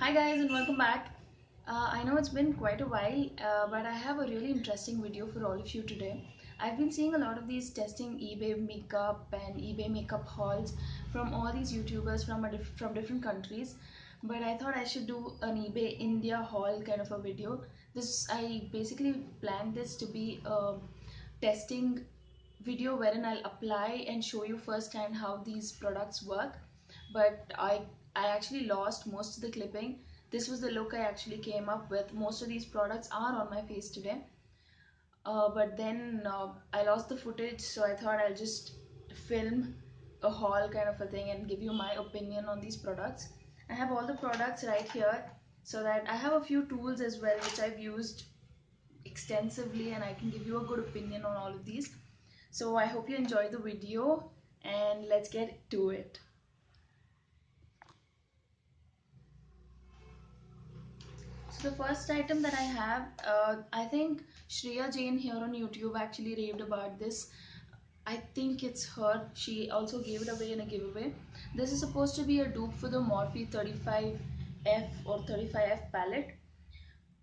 Hi guys and welcome back. I know it's been quite a while, but I have a really interesting video for all of you today. I've been seeing a lot of these testing eBay makeup and eBay makeup hauls from all these YouTubers from different countries, but I thought I should do an eBay India haul kind of a video. I basically planned this to be a testing video wherein I'll apply and show you firsthand how these products work, but I actually lost most of the clipping. This was the look I actually came up with. Most of these products are on my face today, but then I lost the footage, so I thought I'll just film a haul kind of a thing and give you my opinion on these products. I have all the products right here, so that I have a few tools as well which I've used extensively, and I can give you a good opinion on all of these. So I hope you enjoy the video, and let's get to it. So the first item that I have, I think Shreya Jain here on YouTube actually raved about this. I think it's her. She also gave it away in a giveaway. This is supposed to be a dupe for the Morphe 35F or 35F palette.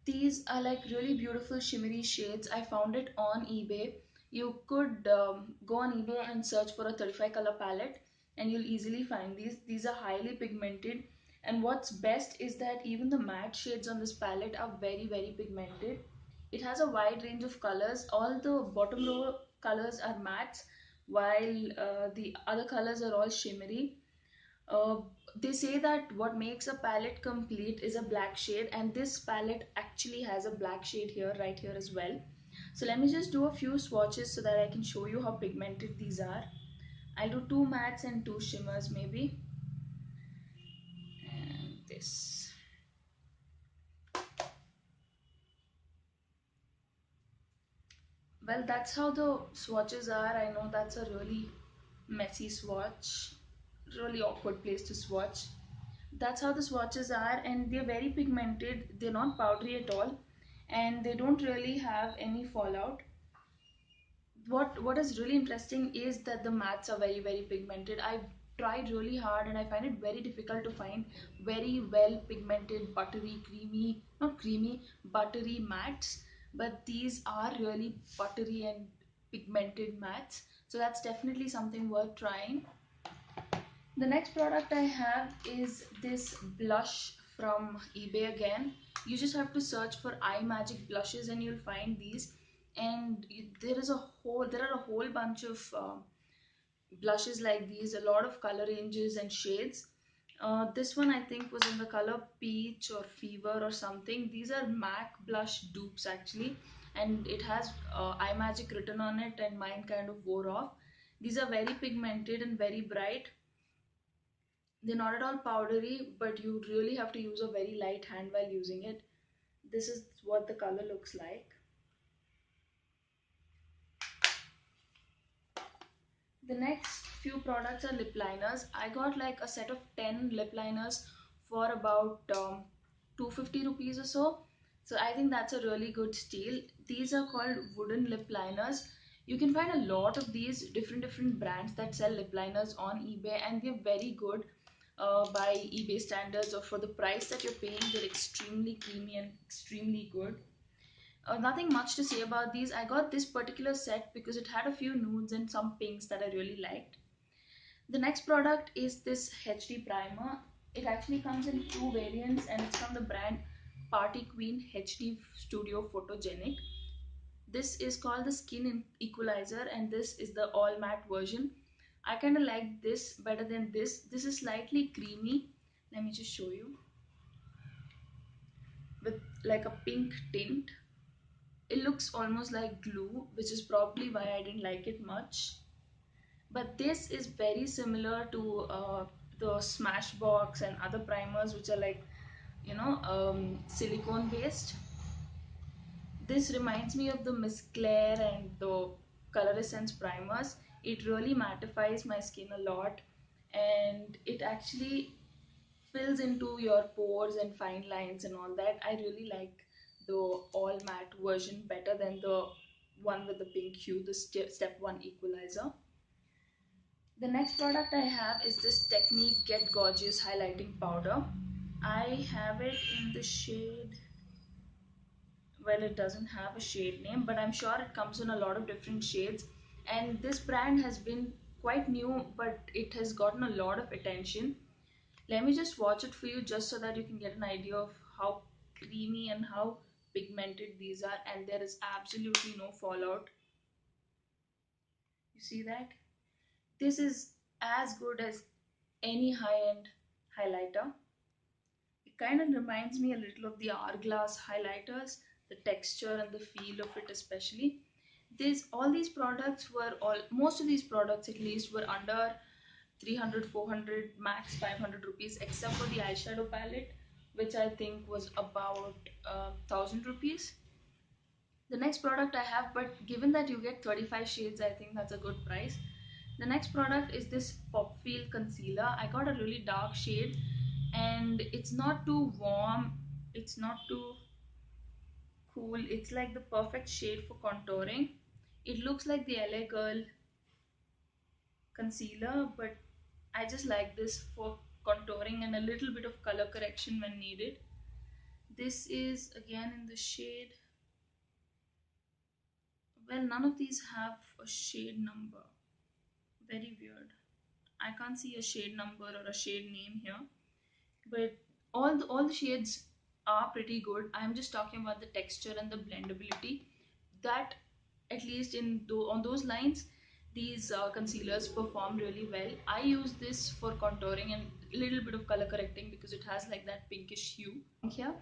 These are like really beautiful shimmery shades. I found it on eBay. You could go on eBay and search for a 35 color palette and you'll easily find these. These are highly pigmented, and what's best is that even the matte shades on this palette are very pigmented. It has a wide range of colors. All the bottom row colors are mattes, while the other colors are all shimmery. uh, they say that what makes a palette complete is a black shade, and this palette actually has a black shade here, right here as well. So let me just do a few swatches so that I can show you how pigmented these are. I'll do two mattes and two shimmers maybe. And this. Well, that's how the swatches are. I know that's a really messy swatch, really awkward place to swatch. That's how the swatches are, and they're very pigmented. They're not powdery at all, and they don't really have any fallout. What is really interesting is that the mattes are very pigmented. I've tried really hard and I find it very difficult to find very well pigmented buttery creamy, not creamy, buttery mattes, but these are really buttery and pigmented mattes, so that's definitely something worth trying. The next product I have is this blush from eBay again. You just have to search for eye magic blushes and you'll find these. And there are a whole bunch of blushes like these, a lot of color ranges and shades. This one I think was in the color peach or fever or something. These are MAC blush dupes actually, and it has eye magic written on it, and mine kind of wore off. These are very pigmented and very bright. They're not at all powdery, but you really have to use a very light hand while using it. This is what the color looks like. The next few products are lip liners. I got like a set of 10 lip liners for about 250 rupees or so. So I think that's a really good steal. These are called wooden lip liners. You can find a lot of these different brands that sell lip liners on eBay, and they're very good by eBay standards, or for the price that you're paying. They're extremely creamy and extremely good. Nothing much to say about these. I got this particular set because it had a few nudes and some pinks that I really liked. The next product is this HD primer. It actually comes in two variants, and it's from the brand Party Queen HD Studio Photogenic. This is called the Skin Equalizer, and this is the all matte version. I kind of like this better than this. This is slightly creamy. Let me just show you, with like a pink tint. It looks almost like glue, which is probably why I didn't like it much. But this is very similar to the Smashbox and other primers, which are like, silicone based. This reminds me of the Miss Claire and the Color Essence primers. It really mattifies my skin a lot, and it actually fills into your pores and fine lines and all that. I really like the all matte version better than the one with the pink hue, the step 1 equalizer. The next product I have is this Technique Get Gorgeous highlighting powder. I have it in the shade, well, it doesn't have a shade name, but I'm sure it comes in a lot of different shades. And this brand has been quite new, but it has gotten a lot of attention. Let me just watch it for you just so that you can get an idea of how creamy and how pigmented these are, and there is absolutely no fallout. You see that? This is as good as any high-end highlighter. It kind of reminds me a little of the hourglass highlighters, the texture and the feel of it especially. This all these products were all most of these products at least were under 300, 400, max 500 rupees, except for the eyeshadow palette, which I think was about 1000 rupees. The next product I have, but given that you get 35 shades, I think that's a good price. The next product is this Pop Feel concealer. I got a really dark shade, and it's not too warm, it's not too cool. It's like the perfect shade for contouring. It looks like the LA Girl concealer, but I just like this for contouring and a little bit of color correction when needed. This is again in the shade, well, none of these have a shade number. Very weird. I can't see a shade number or a shade name here, but all the shades are pretty good. I'm just talking about the texture and the blendability. That, at least on those lines, these concealers perform really well. I use this for contouring and a little bit of color correcting because it has like that pinkish hue here.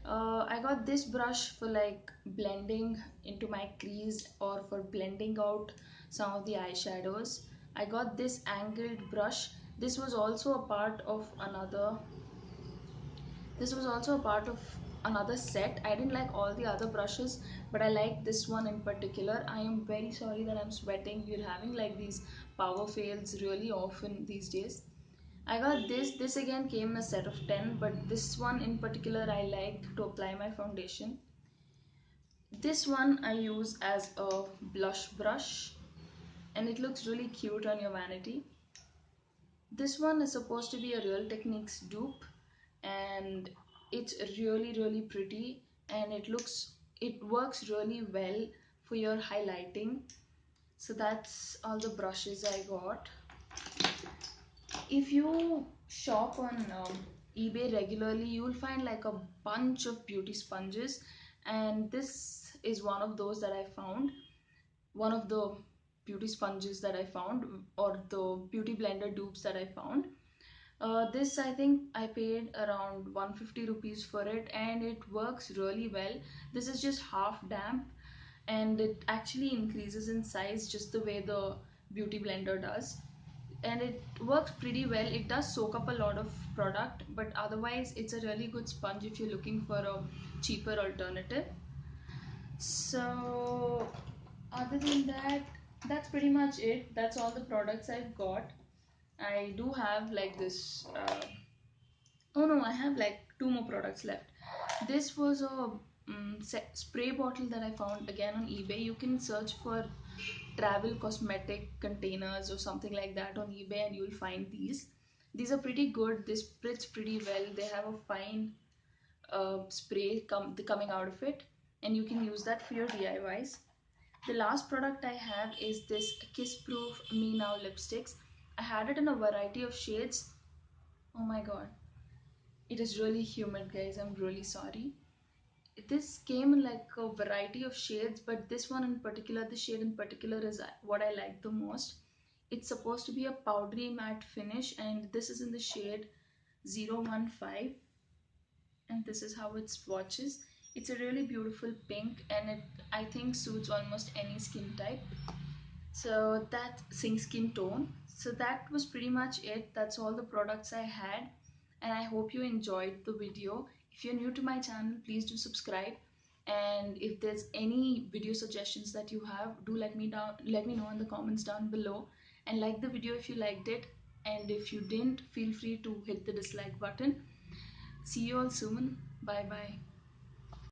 I got this brush for like blending into my crease or for blending out some of the eyeshadows. I got this angled brush. This was also a part of another this was also a part of another set. I didn't like all the other brushes, but I like this one in particular. I am very sorry that I'm sweating. We're having like these power fails really often these days. I got this again came in a set of 10, but this one in particular I like to apply my foundation. This one I use as a blush brush, and it looks really cute on your vanity. This one is supposed to be a Real Techniques dupe, and it's really pretty, and it works really well for your highlighting. So that's all the brushes I got. If you shop on eBay regularly, you will find like a bunch of beauty sponges, and this is one of those that I found. One of the beauty sponges that I found, or the beauty blender dupes that I found. This, I think I paid around 150 rupees for it, and it works really well. This is just half damp, and it actually increases in size just the way the beauty blender does, and it works pretty well. It does soak up a lot of product, but otherwise it's a really good sponge if you're looking for a cheaper alternative. So other than that, that's pretty much it. That's all the products I've got. I do have like this oh no, I have like two more products left. This was a spray bottle that I found again on eBay. You can search for travel cosmetic containers or something like that on eBay, and you'll find these are pretty good. They spritz pretty well. They have a fine spray coming out of it, and you can use that for your DIYs. The last product I have is this Kiss Proof Me Now lipsticks. I had it in a variety of shades. Oh my god, it is really humid, guys. I'm really sorry. This came in like a variety of shades, but this one in particular, the shade in particular, is what I like the most. It's supposed to be a powdery matte finish, and this is in the shade 015, and this is how it swatches. It's a really beautiful pink, and it, I think, suits almost any skin type. So that skin tone. So that was pretty much it. That's all the products I had, and I hope you enjoyed the video. If you're new to my channel, please do subscribe, and if there's any video suggestions that you have, do let me know in the comments down below, and like the video if you liked it, and if you didn't, feel free to hit the dislike button. See you all soon. Bye bye.